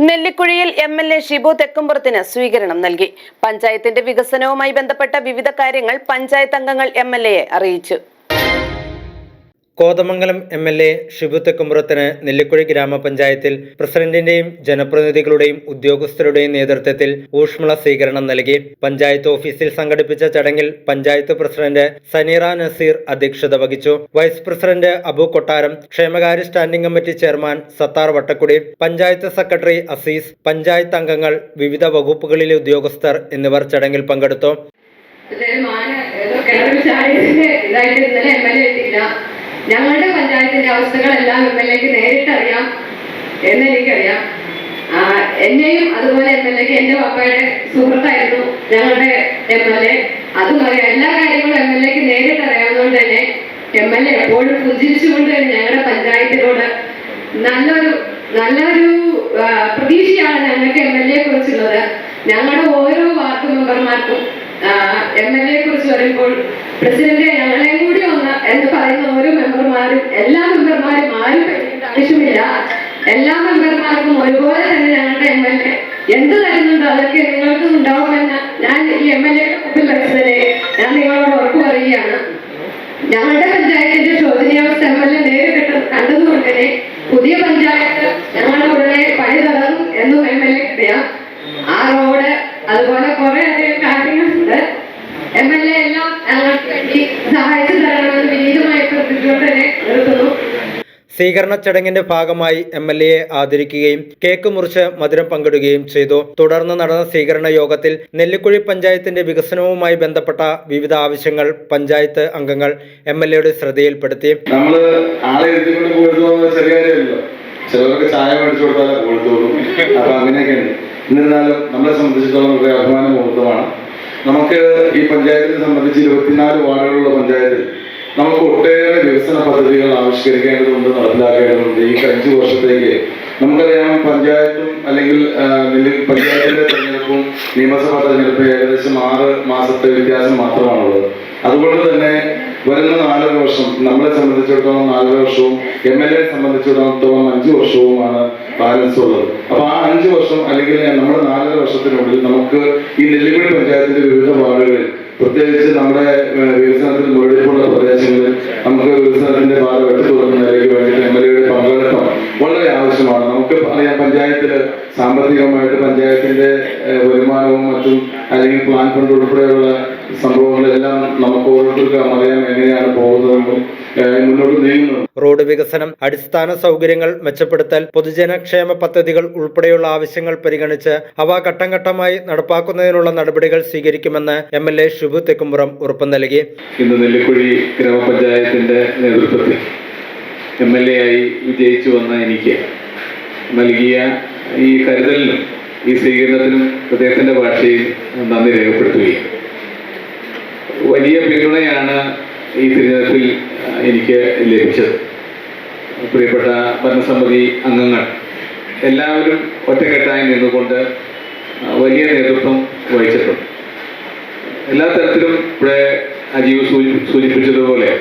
നെല്ലിക്കുഴിയിൽ MLA. Shibu തെക്കുംപുറത്തിന് സ്വീകരണം നൽകി. പഞ്ചായത്തിന്റെ വികസനവുമായി ബന്ധപ്പെട്ട വിവിധ കാര്യങ്ങൾ പഞ്ചായത്ത് അംഗങ്ങൾ എം.എൽ.എയെ അറിയിച്ചു. കോതമംഗലം എം.എൽ.എ. ഷിബു തെക്കുംപുറത്തിന് നെല്ലിക്കുഴി ഗ്രാമപഞ്ചായത്തിൽ പ്രസിഡന്റിന്റെയും ജനപ്രതിനിധികളുടെയും ഉദ്യോഗസ്ഥരുടെയും നേതൃത്വത്തിൽ ഊഷ്മള സ്വീകരണം നൽകി. പഞ്ചായത്ത് ഓഫീസിൽ സംഘടിപ്പിച്ച ചടങ്ങിൽ പഞ്ചായത്ത് പ്രസിഡന്റ് സനീറ നസീർ അധ്യക്ഷത വഹിച്ചു. വൈസ് പ്രസിഡന്റ് അബു കൊട്ടാരം, ക്ഷേമകാര്യ standing committee chairman Sathar Vattakudi, panchayat secretary Aziz, panchayat അംഗങ്ങൾ, വിവിധ വകുപ്പുകളിലെ ഉദ്യോഗസ്ഥർ എന്നിവർ ചടങ്ങിൽ പങ്കെടുത്തു. ഞങ്ങളുടെ പഞ്ചായത്തിന്റെ അവസ്ഥകളെല്ലാം എം.എൽ.എക്ക് നേരിട്ട് അറിയാം എന്ന് എനിക്കറിയാം. എന്നെയും അതുപോലെ എം.എൽ.എക്ക് എന്റെ പപ്പയുടെ സുഹൃത്തായിരുന്നു ഞങ്ങളുടെ എം.എൽ.എ. അതും അറിയാം. എല്ലാ കാര്യങ്ങളും എം.എൽ.എക്ക് നേരിട്ട് അറിയാവുന്നതുകൊണ്ട് തന്നെ എം.എൽ.എ. എപ്പോഴും പുഞ്ചിരിച്ചുകൊണ്ട് തന്നെ ഞങ്ങളുടെ പഞ്ചായത്തിനോട് നല്ലൊരു പ്രതീക്ഷയാണ് ഞങ്ങൾക്ക് എം.എൽ.എയെ കുറിച്ചുള്ളത്. ഞങ്ങളുടെ ഓരോ വാർഡ് മെമ്പർമാർക്കും എം.എൽ.എയെ കുറിച്ച് പറയുമ്പോൾ പ്രസിഡന്റ് ഞങ്ങളെയും കൂടി ഒന്ന് എന്ന് പറയുന്ന ഓരോ മെമ്പർമാരും എല്ലാ മെമ്പർമാരും ആരും ആവശ്യമില്ല. എല്ലാ മെമ്പർമാർക്കും ഒരുപോലെ തന്നെ ഞങ്ങളുടെ എം.എൽ.എ. എന്ത് തരുന്നുണ്ടോ അതൊക്കെ നിങ്ങൾക്കും ഉണ്ടാവുമെന്ന് ഞാൻ ഈ എം.എൽ.എയുടെ മുമ്പിൽ വെച്ചതിനെ ഞാൻ നിങ്ങളോട് ഉറപ്പ് പറയുകയാണ്. ഞങ്ങളുടെ പഞ്ചായത്തിന്റെ ശോചനീയാവസ്ഥ എം.എൽ.എ. നേരിട്ട് കണ്ടതുകൊണ്ട് തന്നെ പുതിയ പഞ്ചായത്ത് ഞങ്ങളുടെ ഉടനെ പണി തുടങ്ങും എന്നും എം.എൽ.എക്ക് അറിയാം. ആ റോഡ് അതുപോലെ കുറെ അധികം കാര്യങ്ങളുണ്ട്. എം.എൽ.എ. എല്ലാം ഞങ്ങൾക്ക് വേണ്ടി സഹായിച്ചു തരണമെന്ന് വിനീതമായി പ്രവർത്തിച്ചുകൊണ്ട് തന്നെ നിർത്തുന്നു. സ്വീകരണ ചടങ്ങിന്റെ ഭാഗമായി എം.എൽ.എയെ ആദരിക്കുകയും കേക്ക് മുറിച്ച് മധുരം പങ്കിടുകയും ചെയ്തു. തുടർന്ന് നടന്ന സ്വീകരണ യോഗത്തിൽ നെല്ലിക്കുഴി പഞ്ചായത്തിന്റെ വികസനവുമായി ബന്ധപ്പെട്ട വിവിധ ആവശ്യങ്ങൾ പഞ്ചായത്ത് അംഗങ്ങൾ എം.എൽ.എയുടെ ശ്രദ്ധയിൽപ്പെടുത്തി. ചിലർക്ക് ചായ മേടിച്ചു കൊടുത്താലേ കൊടുത്തോളൂ. അപ്പൊ അങ്ങനെയൊക്കെയുണ്ട്. എന്നിരുന്നാലും നമ്മളെ സംബന്ധിച്ചിടത്തോളം ഒരു അഭിമാന മുഹൂർത്തമാണ്. നമുക്ക് ഈ പഞ്ചായത്തിനെ സംബന്ധിച്ച് 24 വാർഡുകളുള്ള പഞ്ചായത്തിൽ നമുക്ക് ഒട്ടേറെ വികസന പദ്ധതികൾ ആവിഷ്കരിക്കേണ്ടതുണ്ട്, നടപ്പിലാക്കേണ്ടതുണ്ട്. ഈ 5 വർഷത്തേക്ക് നമുക്കറിയാം, പഞ്ചായത്തും അല്ലെങ്കിൽ പഞ്ചായത്തിന്റെ തെരഞ്ഞെടുപ്പും നിയമസഭാ തെരഞ്ഞെടുപ്പും ഏകദേശം 6 മാസത്തെ വ്യത്യാസം മാത്രമാണുള്ളത്. അതുകൊണ്ട് തന്നെ വരുന്ന 4 വർഷം നമ്മളെ സംബന്ധിച്ചിടത്തോളം 4 വർഷവും എം.എൽ.എ. സംബന്ധിച്ചിടത്തോളം 5 വർഷവുമാണ് ബാലൻസ് ഉള്ളത്. അപ്പൊ ആ 5 വർഷം അല്ലെങ്കിൽ നമ്മുടെ 4 വർഷത്തിനുള്ളിൽ നമുക്ക് ഈ നെല്ലിക്കുഴി പഞ്ചായത്തിന്റെ വിവിധ വാർഡുകളിൽ, പ്രത്യേകിച്ച് നമ്മുടെ വികസനത്തിൽ മുരടിപ്പുള്ള പ്രദേശങ്ങളിൽ നമുക്ക് വികസനത്തിന്റെ പാത വെട്ടിത്തുറക്കുന്നതിലേക്ക് വേണ്ടിയിട്ട് എം.എൽ.എയുടെ പങ്കാളിത്തം വളരെ ആവശ്യമാണ്. നമുക്ക് അറിയാം, പഞ്ചായത്തിൽ സാമ്പത്തികമായിട്ട് പഞ്ചായത്തിന്റെ വരുമാനവും മറ്റും അല്ലെങ്കിൽ പ്ലാൻ ഫണ്ട് ഉൾപ്പെടെയുള്ള സംഭവങ്ങളെല്ലാം നമുക്ക് ഓരോരുത്തർക്കും അറിയാം എങ്ങനെയാണ് പോകുന്നതെന്നും മുന്നോട്ട് നീങ്ങുന്നത്. റോഡ് വികസനം, അടിസ്ഥാന സൗകര്യങ്ങൾ മെച്ചപ്പെടുത്തൽ, പൊതുജനക്ഷേമ പദ്ധതികൾ ഉൾപ്പെടെയുള്ള ആവശ്യങ്ങൾ പരിഗണിച്ച് അവ ഘട്ടം ഘട്ടമായി നടപ്പാക്കുന്നതിനുള്ള നടപടികൾ സ്വീകരിക്കുമെന്ന് എം.എൽ.എ. ഷിബു തെക്കുംപുറം ഉറപ്പു നൽകി. ഇന്ന് നെല്ലിക്കുഴി ഗ്രാമപഞ്ചായത്തിന്റെ നേതൃത്വത്തിൽ എം.എൽ.എ. ആയി വിജയിച്ചു വന്ന എനിക്ക് നൽകിയ ഈ കരുതലിനും ഈ സ്വീകരണത്തിനും അദ്ദേഹത്തിന്റെ ഭാഷയിൽ നന്ദി രേഖപ്പെടുത്തുകയും, വലിയ പിന്തുണയാണ് ഈ തിരഞ്ഞെടുപ്പിൽ എനിക്ക് ലഭിച്ചത്. പ്രിയപ്പെട്ട ഭരണസമിതി അംഗങ്ങൾ എല്ലാവരും ഒറ്റക്കെട്ടായി നിന്നുകൊണ്ട് വലിയ നേതൃത്വം വഹിച്ചിട്ടുണ്ട്. എല്ലാ തരത്തിലും ഇവിടെ അജീവ് സൂചിപ്പിച്ചതുപോലെ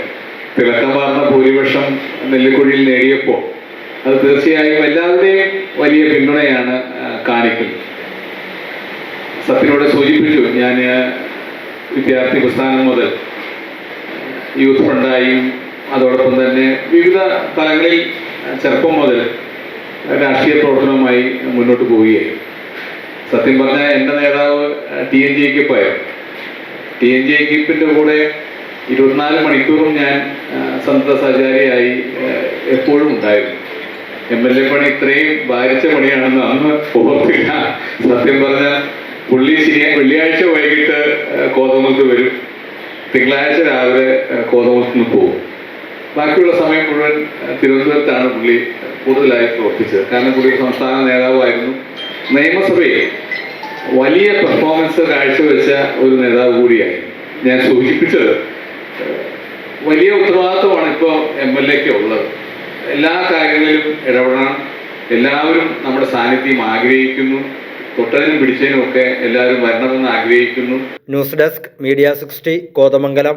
തിളക്കമാർന്ന ഭൂരിപക്ഷം നെല്ലിക്കുഴിയിൽ നേടിയപ്പോൾ അത് തീർച്ചയായും എല്ലാവരുടെയും വലിയ പിന്തുണയാണ് കാണിക്കുന്നത്. സത്യനോട് സൂചിപ്പിച്ചു, ഞാൻ വിദ്യാർത്ഥി പ്രസ്ഥാനം മുതൽ യൂത്ത് ഫണ്ടായും അതോടൊപ്പം തന്നെ വിവിധ തലങ്ങളിൽ ചെറുപ്പം മുതൽ രാഷ്ട്രീയ പ്രവർത്തനവുമായി മുന്നോട്ട് പോവുകയായി. സത്യം പറഞ്ഞാൽ എൻ്റെ നേതാവ് TNG എക്യുപ്പായിരുന്നു. TNG എക്യുപ്പിൻ്റെ കൂടെ 24 മണിക്കൂറും ഞാൻ സന്നദ്ധ സഹചാരിയായി എപ്പോഴും ഉണ്ടായിരുന്നു. എം.എൽ.എ. പണി ഇത്രയും ഭാരിച്ച പണിയാണെന്ന് അന്ന് ഓർത്തില്ല. സത്യം പറഞ്ഞാൽ പുള്ളി വെള്ളിയാഴ്ച വൈകിട്ട് കോതമംഗലത്ത് വരും, തിങ്കളാഴ്ച രാവിലെ കോതമംഗലത്ത് നിന്ന് പോകും. ബാക്കിയുള്ള സമയം മുഴുവൻ തിരുവനന്തപുരത്താണ് പുള്ളി കൂടുതലായി പ്രവർത്തിച്ചത്. കാരണം പുള്ളി ഒരു സംസ്ഥാന നേതാവായിരുന്നു. നിയമസഭയിൽ വലിയ പെർഫോമൻസ് കാഴ്ചവെച്ച ഒരു നേതാവ് കൂടിയായി. ഞാൻ സൂചിപ്പിച്ചത് വലിയ ഉത്തരവാദിത്വമാണ് ഇപ്പോൾ എം.എൽ.എക്ക് ഉള്ളത്. എല്ലാ കാര്യങ്ങളിലും ഇടപെടണം. എല്ലാവരും നമ്മുടെ സാന്നിധ്യം ആഗ്രഹിക്കുന്നു. തൊട്ടതിനും പിടിച്ചതിനും ഒക്കെ എല്ലാവരും വരണമെന്ന് ആഗ്രഹിക്കുന്നു. News desk media 60 Kothamangalam.